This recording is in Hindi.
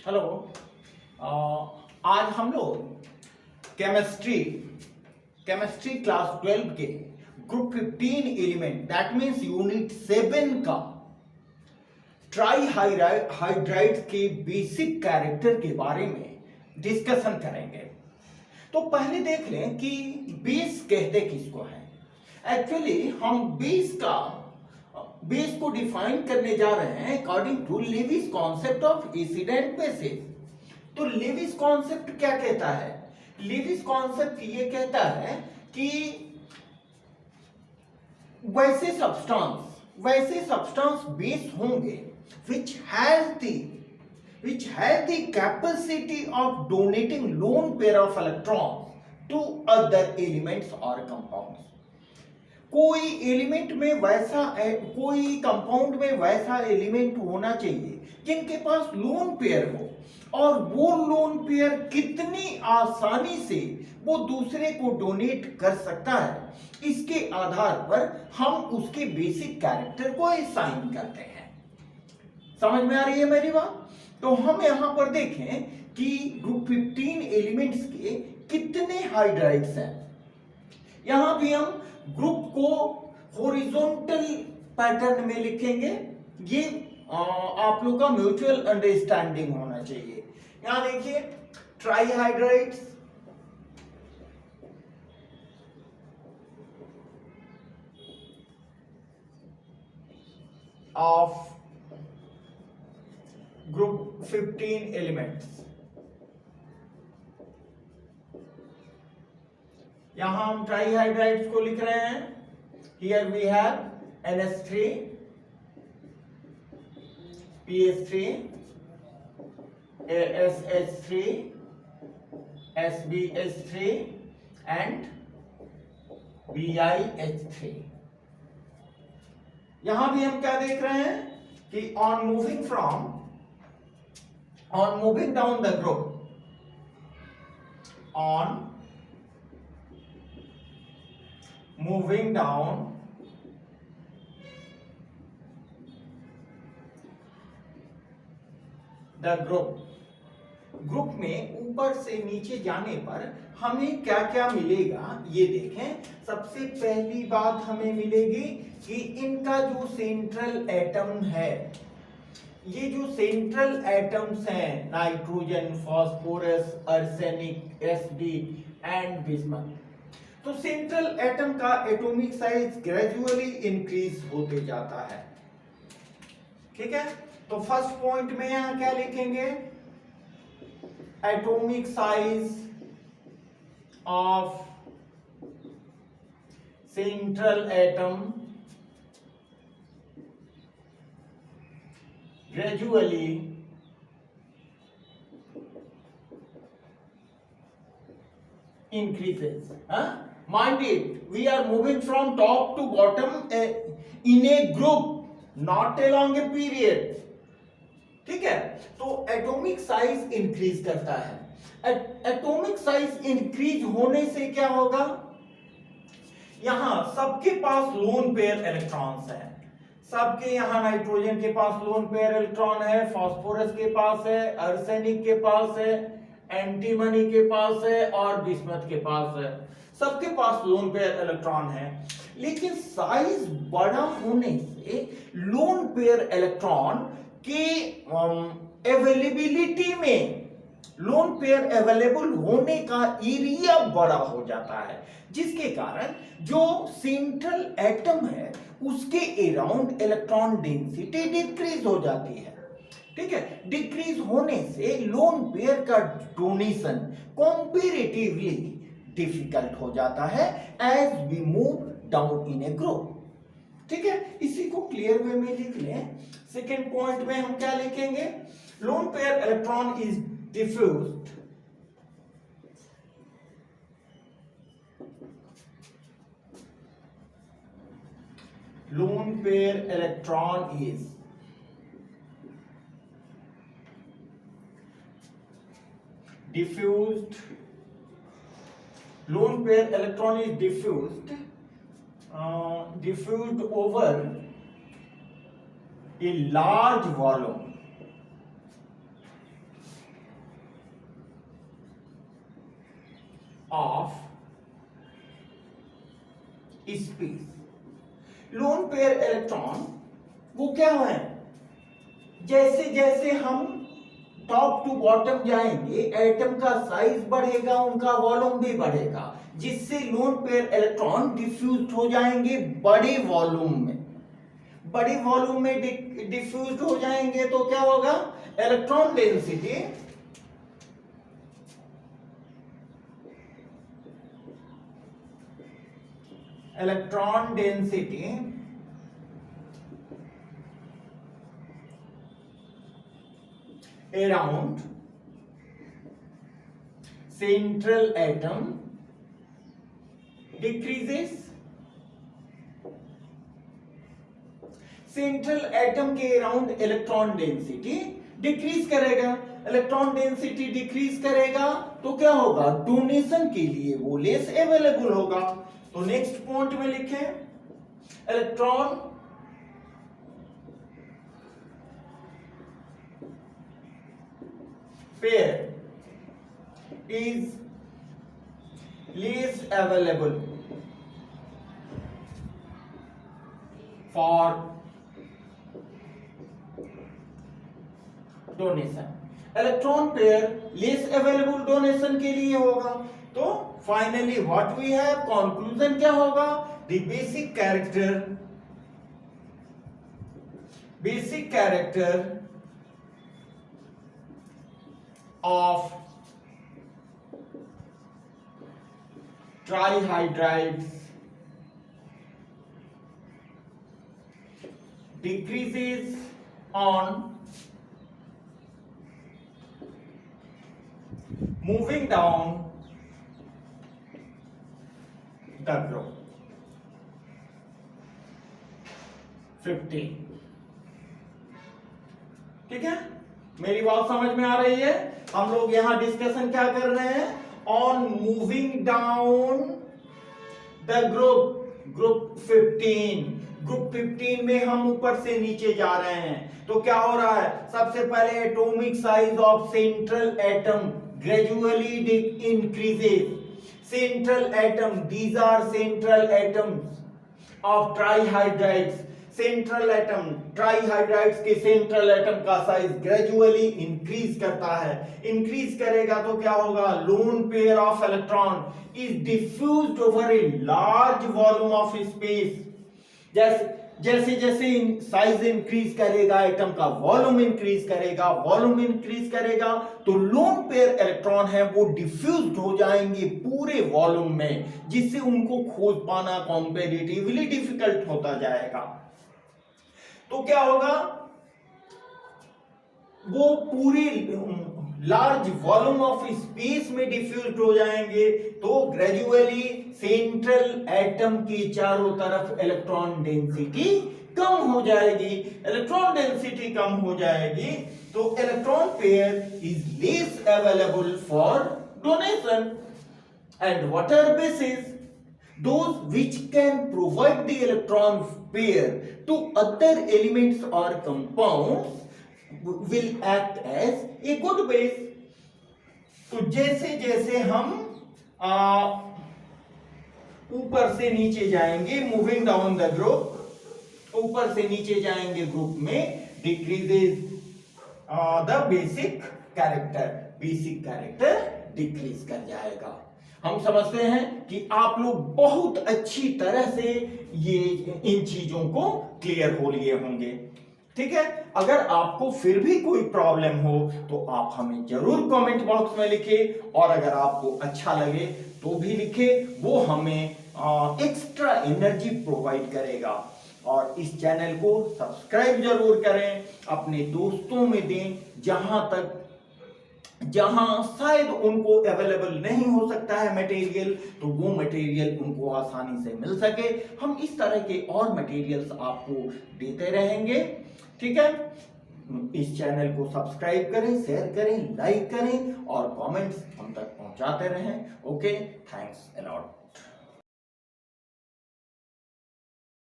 हेलो। आज हम लोग केमिस्ट्री केमिस्ट्री क्लास 12 के group 15 element that means unit 7 का ट्राई हाइड्राइड के बेसिक कैरेक्टर के बारे में डिस्कशन करेंगे। तो पहले देख लें कि बेस कहते किसको है। एक्चुअली हम बेस को डिफाइन करने जा रहे हैं according to Lewis concept of incident bases. तो लेविस कॉन्सेप्ट क्या कहता है? लेविस कॉन्सेप्ट ये कहता है कि वैसे सब्सटेंस बेस होंगे which has the capacity of donating lone pair of electrons to other elements or compounds। कोई एलिमेंट में वैसा कोई कंपाउंड में वैसा एलिमेंट होना चाहिए जिनके पास लोन पेयर हो, और वो लोन पेयर कितनी आसानी से वो दूसरे को डोनेट कर सकता है, इसके आधार पर हम उसके बेसिक कैरेक्टर को असाइन करते हैं। समझ में आ रही है मेरी बात? तो हम यहां पर देखें कि ग्रुप 15 एलिमेंट्स के कितने हाइड्राइड्स हैं। यहां भी हम ग्रुप को हॉरिजॉन्टल पैटर्न में लिखेंगे। ये आप लोग का म्यूचुअल अंडरस्टैंडिंग होना चाहिए। यहां देखिए ट्राईहाइड्राइड्स, ऑफ ग्रुप 15 एलिमेंट्स। यहां हम ट्राईहाइड्राइड्स को लिख रहे हैं। Here we have NH3, PH3, ASH3, SBH3 and BiH3। यहां भी हम क्या देख रहे हैं कि on moving down the group, on moving down the group में ऊपर से नीचे जाने पर हमें क्या क्या मिलेगा ये देखें। सबसे पहली बात हमें मिलेगी कि इनका जो सेंट्रल एटम है, ये जो सेंट्रल एटम्स हैं nitrogen, phosphorus, arsenic, Sb and bismuth, तो सेंट्रल एटम का एटॉमिक साइज ग्रेजुअली इंक्रीज होते जाता है। ठीक है, तो फर्स्ट पॉइंट में यहां क्या लिखेंगे? Atomic size of central atom gradually increases. Mind it, we are moving from top to bottom in a group, not along a period. ठीक है, तो एटॉमिक साइज इंक्रीज करता है। एटॉमिक साइज इंक्रीज होने से क्या होगा? यहां सबके पास लोन पेयर इलेक्ट्रॉन्स हैं। सबके यहां नाइट्रोजन के पास लोन पेयर इलेक्ट्रॉन है, फास्फोरस के पास है, आर्सेनिक के पास है, एंटीमनी के पास है और बिस्मथ के पास है। सबके पास लोन पेयर इलेक्ट्रॉन है, लेकिन साइज बड़ा होने से लोन पेयर इलेक्ट्रॉन के अवेलेबिलिटी में, लोन पेयर अवेलेबल होने का एरिया बड़ा हो जाता है, जिसके कारण जो सेंट्रल एटम है उसके अराउंड इलेक्ट्रॉन डेंसिटी डिक्रीज हो जाती है। ठीक है, डिक्रीज होने से लोन पेयर का डोनेशन कंपैरेटिवली डिफिकल्ट हो जाता है as we move down in a group. ठीक है, इसी को क्लियर वे में लिख लें। सेकेंड पॉइंट में हम क्या लिखेंगे? Lone pair electron is diffused lone pair electron is diffused, lone pair electron is diffused over a large volume of space. Lone pair electron वो क्या है, जैसे जैसे हम टॉप टू बॉटम जाएंगे एटम का साइज बढ़ेगा, उनका वॉल्यूम भी बढ़ेगा, जिससे लोन पेयर इलेक्ट्रॉन डिफ्यूज हो जाएंगे बड़े वॉल्यूम में। बड़े वॉल्यूम में डिफ्यूज हो जाएंगे तो क्या होगा, electron density around central atom decreases। Central atom के अराउंड इलेक्ट्रॉन डेंसिटी डिक्रीज करेगा। इलेक्ट्रॉन डेंसिटी डिक्रीज करेगा तो क्या होगा, डोनेशन के लिए वो लेस अवेलेबल होगा। तो नेक्स्ट पॉइंट में लिखें, electron pair is least available for donation. Electron pair less available donation के लिए होगा। तो finally what we have, conclusion क्या होगा, the basic character of trihydrides decreases on moving down the group 15। ठीक है, मेरी बात समझ में आ रही है। हम लोग यहां डिस्कशन क्या कर रहे हैं, on moving down the group 15। Group 15 में हम ऊपर से नीचे जा रहे हैं। तो क्या हो रहा है, सबसे पहले atomic size of central atom gradually increases. Central atom, these are central atoms of trihydrides. Central atom, trihydrides के सेंट्रल एटम का साइज ग्रेजुअली इंक्रीज करता है। इंक्रीज करेगा तो क्या होगा, lone pair of electron is diffused over a large volume of space. जैसे जैसे साइज इंक्रीज करेगा एटम का वॉल्यूम इंक्रीज करेगा, वॉल्यूम इंक्रीज करेगा तो लोन पेयर इलेक्ट्रॉन है वो डिफ्यूज्ड हो जाएंगे पूरे वॉल्यूम में, जिससे उनको खोज पाना कॉम्पेरेटिवली डिफिकल्ट होता जाएगा। तो क्या होगा, वो पूरे लार्ज वॉल्यूम ऑफ स्पेस में डिफ्यूज्ड हो जाएंगे। तो ग्रेजुअली सेंट्रल एटम के चारों तरफ इलेक्ट्रॉन डेंसिटी कम हो जाएगी। इलेक्ट्रॉन डेंसिटी कम हो जाएगी तो electron pair is less available for donation. And what are bases, those which can provide the electron pair to other elements or compounds will act as a good base। तो जैसे जैसे हम ऊपर से नीचे जाएंगे, मूविंग डाउन द ग्रुप, ऊपर से नीचे जाएंगे ग्रुप में, decreases the basic character decrease कर जाएगा। हम समझते हैं कि आप लोग बहुत अच्छी तरह से ये इन चीजों को क्लियर हो लिए होंगे। ठीक है, अगर आपको फिर भी कोई प्रॉब्लम हो तो आप हमें जरूर कमेंट बॉक्स में लिखें, और अगर आपको अच्छा लगे तो भी लिखें, वो हमें एक्स्ट्रा एनर्जी प्रोवाइड करेगा। और इस चैनल को सब्सक्राइब जरूर करें, अपने दोस्तों में दें, जहां शायद उनको अवेलेबल नहीं हो सकता है मटेरियल, तो वो मटेरियल उनको आसानी से मिल सके। हम इस तरह के और मटेरियल्स आपको देते रहेंगे। ठीक है, इस चैनल को सब्सक्राइब करें, शेयर करें, लाइक करें और कमेंट्स हम तक पहुंचाते रहें। Okay, thanks a lot.